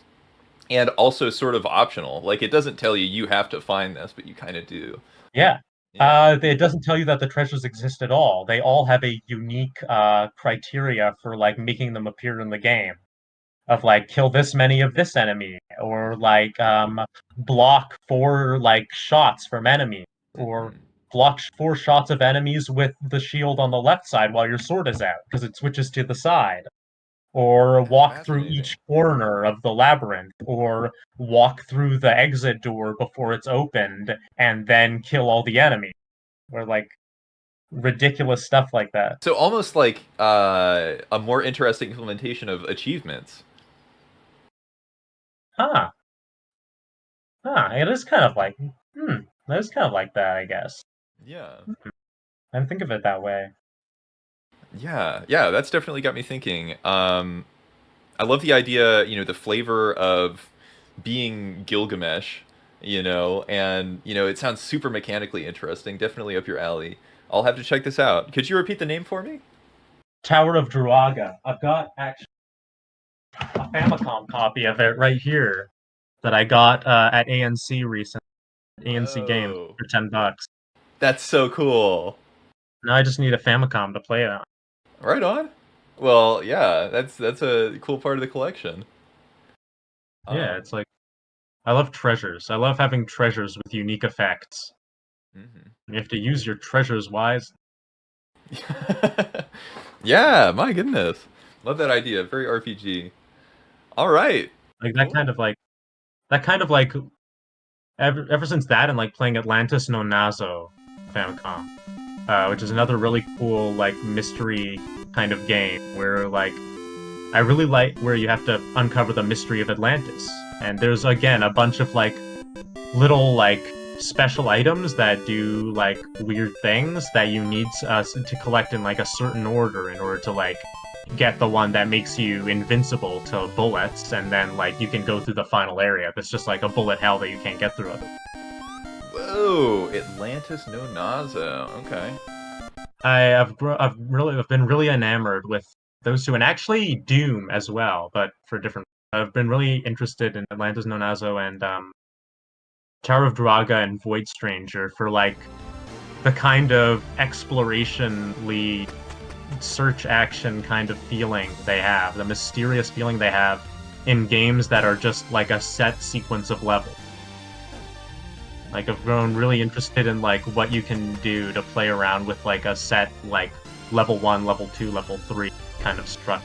and also sort of optional. Like it doesn't tell you you have to find this, but you kind of do. Yeah. Yeah. It doesn't tell you that the treasures exist at all. They all have a unique criteria for like making them appear in the game. Of like kill this many of this enemy, or like block 4 like shots from enemies, or Mm-hmm. block 4 shots of enemies with the shield on the left side while your sword is out, because it switches to the side. Or That's walk through each fascinating. corner of the labyrinth, or walk through the exit door before it's opened, and then kill all the enemies, or like ridiculous stuff like that. So almost like a more interesting implementation of achievements. Huh. Huh. It is kind of like, that is kind of like that, I guess. Yeah. I didn't think of it that way. Yeah. Yeah. That's definitely got me thinking. I love the idea, the flavor of being Gilgamesh, and it sounds super mechanically interesting. Definitely up your alley. I'll have to check this out. Could you repeat the name for me? Tower of Druaga. I've got actually a Famicom copy of it right here that I got at ANC recently. ANC Games Whoa. for $10. That's so cool. Now I just need a Famicom to play it on. Right on. Well, yeah, that's a cool part of the collection. Yeah, Um, it's like I love treasures. I love having treasures with unique effects. mhm. You have to use your treasures wise. Yeah, my goodness. Love that idea. Very RPG. All right. Like Cool. that kind of like ever since that and like playing Atlantis no Nazo Famicom, which is another really cool like mystery kind of game where like I really like where you have to uncover the mystery of Atlantis. And there's again a bunch of like little like special items that do like weird things that you need to collect in like a certain order in order to like get the one that makes you invincible to bullets, and then like you can go through the final area that's just like a bullet hell that you can't get through. Whoa, Atlantis no Nazo. Okay. I've been really enamored with those two, and actually Doom as well, but for different. I've been really interested in Atlantis no Nazo and Tower of Druaga and Void Stranger for like the kind of exploration-ly search action kind of feeling they have, the mysterious feeling they have in games that are just like a set sequence of levels. Like I've grown really interested in like what you can do to play around with like a set like level 1, level 2, level 3 kind of structure.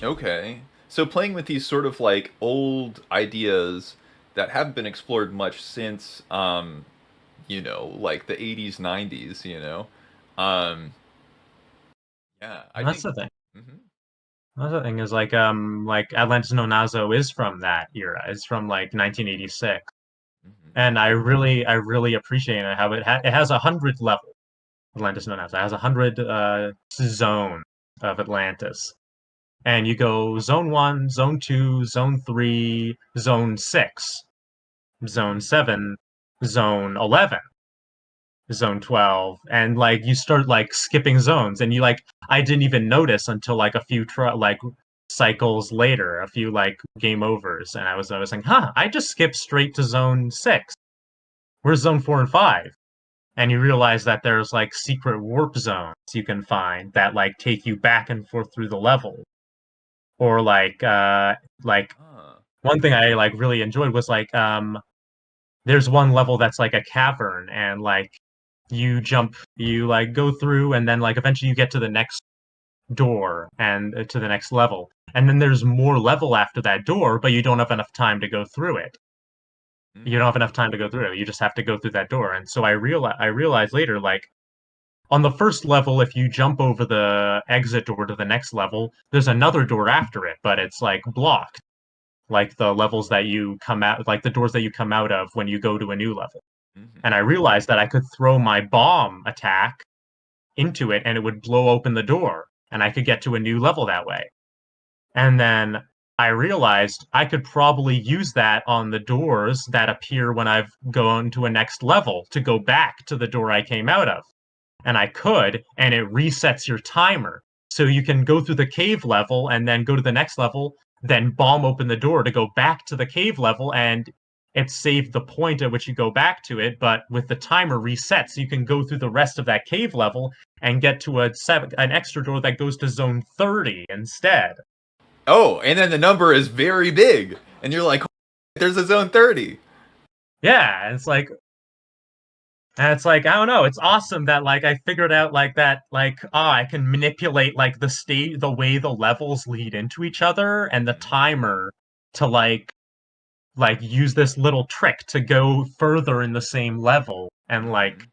Okay. So playing with these sort of like old ideas that haven't been explored much since like the 80s, 90s, Um yeah, I And that's think the thing. mhm. That's the thing is like Atlantis no Nazo is from that era. It's from like 1986. Mhm. And I really appreciate it how it has 100 levels. Atlantis no Nazo. It has 100 zones of Atlantis. And you go zone 1, zone 2, zone 3, zone 6, zone Mhm. 7, zone 11, zone 12, and like you start like skipping zones, and you like I didn't even notice until like a few like cycles later, a few like game overs, and I was like, huh, I just skipped straight to zone 6. Where's zone 4 and 5? And you realize that there's like secret warp zones you can find that like take you back and forth through the level. Or like Ah. one thing I like really enjoyed was like there's one level that's like a cavern, and like you like go through, and then like eventually you get to the next door and to the next level, and then there's more level after that door, but you don't have enough time to go through it. You don't Mhm. have enough time to go through it. You just have to go through that door. And so I realized later, like on the first level, if you jump over the exit door to the next level, there's another door after it, but it's like blocked, like the levels that you come out, like the doors that you come out of when you go to a new level. Mhm. And I realized that I could throw my bomb attack into it and it would blow open the door, and I could get to a new level that way. And then I realized I could probably use that on the doors that appear when I've gone to a next level to go back to the door I came out of. And I could, and it resets your timer. So you can go through the cave level and then go to the next level, then bomb open the door to go back to the cave level, and it saved the point at which you go back to it, but with the timer reset, so you can go through the rest of that cave level and get to an extra door that goes to zone 30 instead. Oh, and then the number is very big, and you're like, there's a zone 30. Yeah, and it's like I don't know. It's awesome that like I figured out like that like I can manipulate like the way the levels lead into each other and the Mhm. timer to like use this little trick to go further in the same level and like Mhm.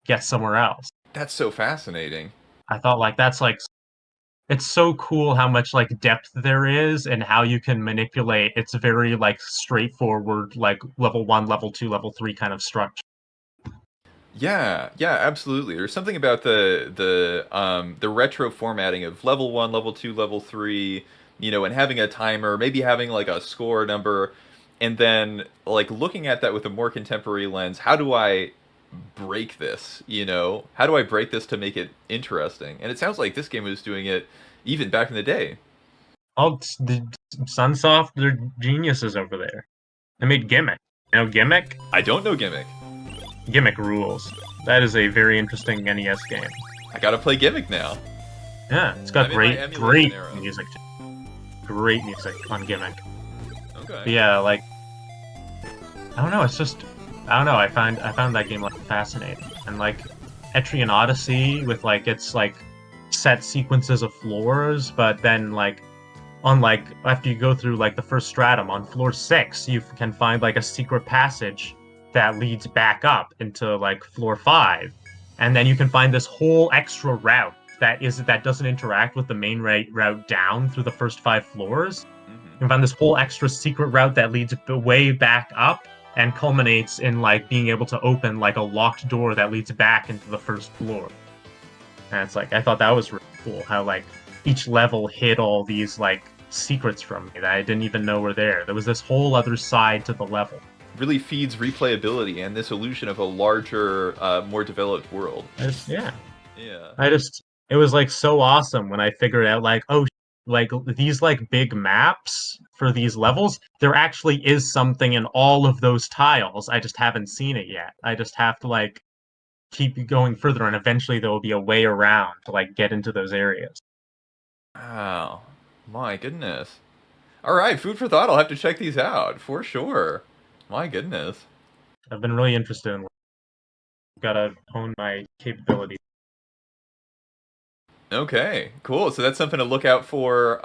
get somewhere else. That's so fascinating. I thought like that's like it's so cool how much like depth there is and how you can manipulate. It's very like straightforward like level 1, level 2, level 3 kind of structure. Yeah, yeah, absolutely. There's something about the retro formatting of level 1, level 2, level 3, and having a timer, maybe having like a score number, and then like looking at that with a more contemporary lens. How do I break this, How do I break this to make it interesting? And it sounds like this game was doing it even back in the day. Oh, the Sunsoft, they're geniuses over there. They made Gimmick. You know Gimmick? I don't know Gimmick. Gimmick rules. That is a very interesting NES game. I gotta play Gimmick now. Yeah, it's got I'm in my great emulation era. music. Great music on Gimmick. Okay. But yeah, like I don't know, it's just I don't know, I found that game like fascinating. And like Etrian Odyssey with like its like set sequences of floors, but then like on like after you go through like the first stratum on floor 6, you can find like a secret passage that leads back up into like floor 5, and then you can find this whole extra route that doesn't interact with the main route down through the first 5 floors. You can find this whole extra secret route that leads way back up and culminates in like being able to open like a locked door that leads back into the first floor. And it's like I thought that was really cool how like each level hid all these like secrets from me that I didn't even know were there. There was this whole other side to the level. Really feeds replayability and this illusion of a larger, more developed world. Yeah. Yeah. It was like so awesome when I figured out like, oh, like these like big maps for these levels, there actually is something in all of those tiles. I just haven't seen it yet. I just have to like keep going further, and eventually there will be a way around to like get into those areas. Wow. My goodness. All right, food for thought. I'll have to check these out for sure. My goodness. I've been really interested in gotta hone my capabilities. Okay, cool. So that's something to look out for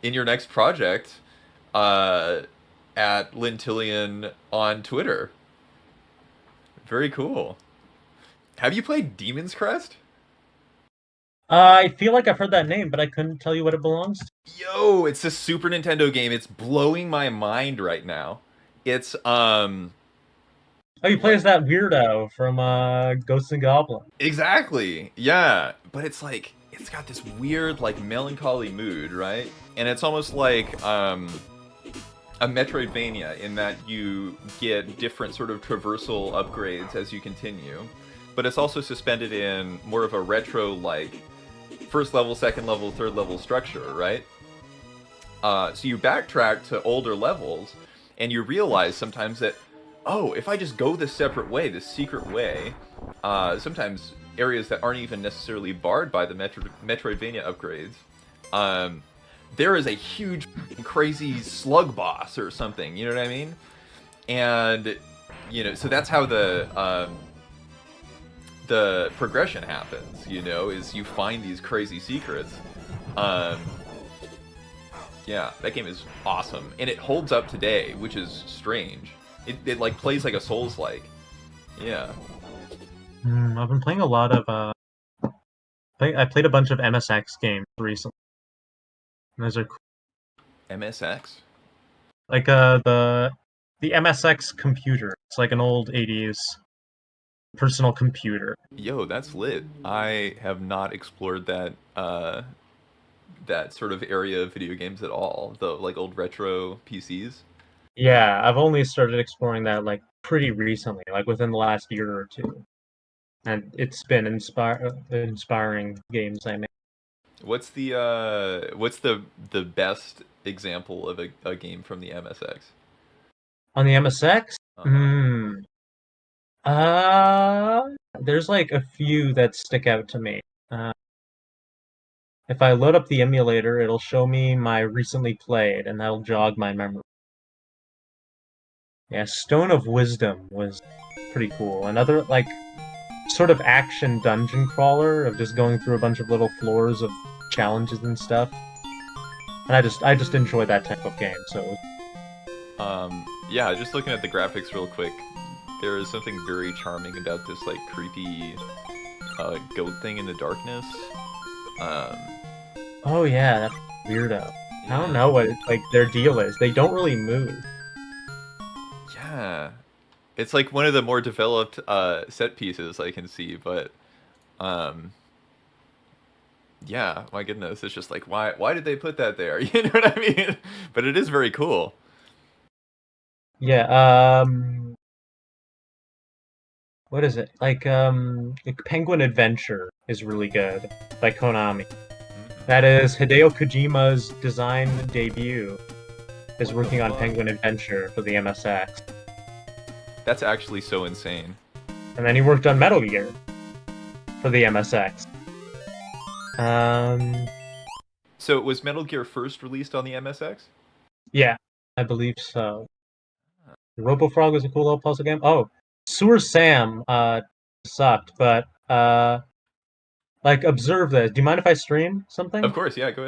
in your next project uh, at Lintilion on Twitter. Very cool. Have you played Demon's Crest? I feel like I've heard that name, but I couldn't tell you what it belongs to. Yo, it's a Super Nintendo game. It's blowing my mind right now. It's Oh, you play like as that weirdo from Ghosts and Goblins. exactly. Yeah, but it's like it's got this weird like melancholy mood, right? And it's almost like a Metroidvania in that you get different sort of traversal upgrades as you continue, but it's also suspended in more of a retro like first level, second level, third level structure, right? So you backtrack to older levels, and you realize sometimes that, oh, if I just go this separate way, this secret way, sometimes areas that aren't even necessarily barred by the Metroidvania upgrades, um, there is a huge, crazy slug boss or something. You know what I mean? And so that's how the progression happens. Is you find these crazy secrets. Um, Yeah, that game is awesome, and it holds up today, which is strange. It like plays like a Souls-like. Yeah. I've been playing a lot of I played a bunch of MSX games recently. And those are cool. MSX? Like the MSX computer. It's like an old 80s personal computer. Yo, that's lit. I have not explored that sort of area of video games at all. The like old retro PCs. Yeah, I've only started exploring that like pretty recently, like within the last year or two. And it's been inspiring games I made. What's the best example of a game from the MSX? On the MSX? Uh-huh. Uh, there's like a few that stick out to me. Uh, if I load up the emulator, it'll show me my recently played, and that'll jog my memory. Yeah, Stone of Wisdom was pretty cool. Another like sort of action dungeon crawler of just going through a bunch of little floors of challenges and stuff. And I just enjoy that type of game. So Yeah, just looking at the graphics real quick, there is something very charming about this like creepy goat thing in the darkness. Um, oh yeah, that's weirdo. I don't yeah, know what like their deal is. They don't really move. yeah, it's like one of the more developed set pieces I can see, but um, yeah, my goodness, it's just like why did they put that there? You know what I mean? But it is very cool. Yeah, what is it? Like Penguin Adventure is really good by Konami. That is Hideo Kojima's design debut. Is What the working on fuck? Penguin Adventure for the MSX. That's actually so insane. And then he worked on Metal Gear for the MSX. Um, So was Metal Gear first released on the MSX? yeah, I believe so. RoboFrog was a cool little puzzle game. Oh, Sewer Sam sucked, but like observe this. Do you mind if I stream Of something? course, yeah, go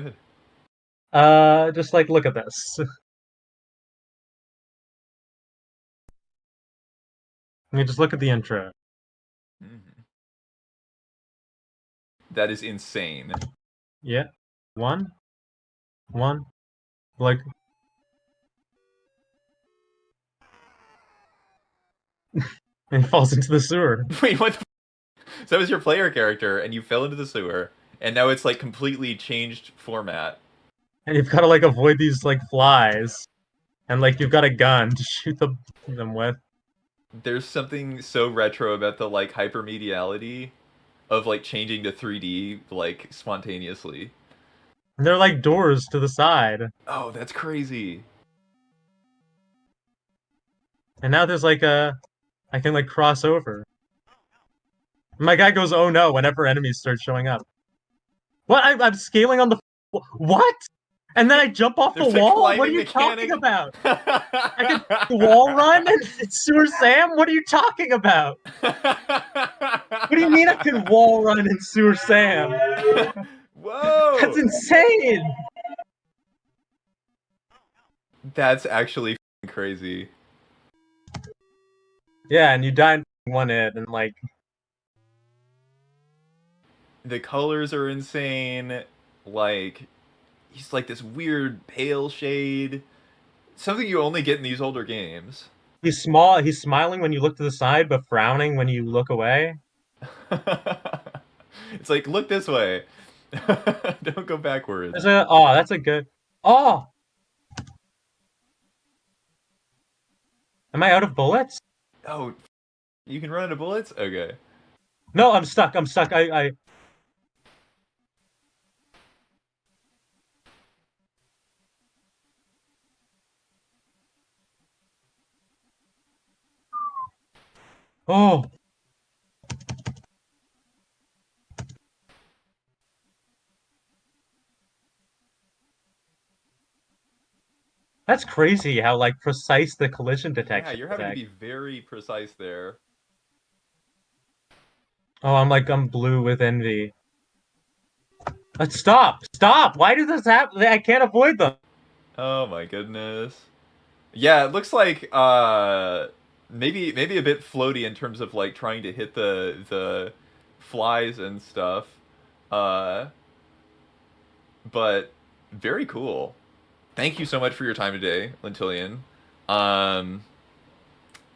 ahead. Just like look at this. Let me just look at the intro. Mhm. That is insane. Yeah, one, like, and he falls into the sewer. Wait, what the So that was your player character, and you fell into the sewer, and now it's like completely changed format. And you've got to like avoid these like flies, and like you've got a gun to shoot them with. There's something so retro about the like hypermediality of like changing to 3D like spontaneously. And they're like doors to the side, Oh, that's crazy. and now there's like I can like cross over. My guy goes, "Oh no!" whenever enemies start showing up. What? I'm scaling on the what? And then I jump off the There's a wall. What are climbing you talking mechanic. about? I can wall run and it's Sewer Sam. What are you talking about? What do you mean I can wall run in Sewer Sam? That's Whoa! insane. That's actually crazy. Yeah, and you die in one hit, and like The colors are insane. Like, he's like this weird pale shade. Something you only get in these older games. he's small. He's smiling when you look to the side, but frowning when you look away. It's like, look this way. Don't go backwards. That's a good. Oh, am I out of bullets? Oh, you can run into bullets? Okay. No, I'm stuck. I'm stuck. I. Oh, that's crazy how like precise the collision Yeah, detection you're is. having to be very precise there. Oh, I'm blue with envy. Let's stop! Stop! Why does this happen? I can't avoid them. Oh my goodness. Yeah, it looks like maybe a bit floaty in terms of like trying to hit the flies and stuff. Uh but very cool. Thank you so much for your time today, Lintilion. Um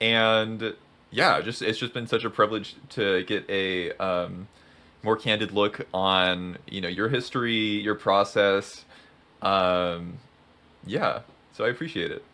and yeah, just it's just been such a privilege to get a more candid look on, you know, your history, your process. Um yeah, so I appreciate it.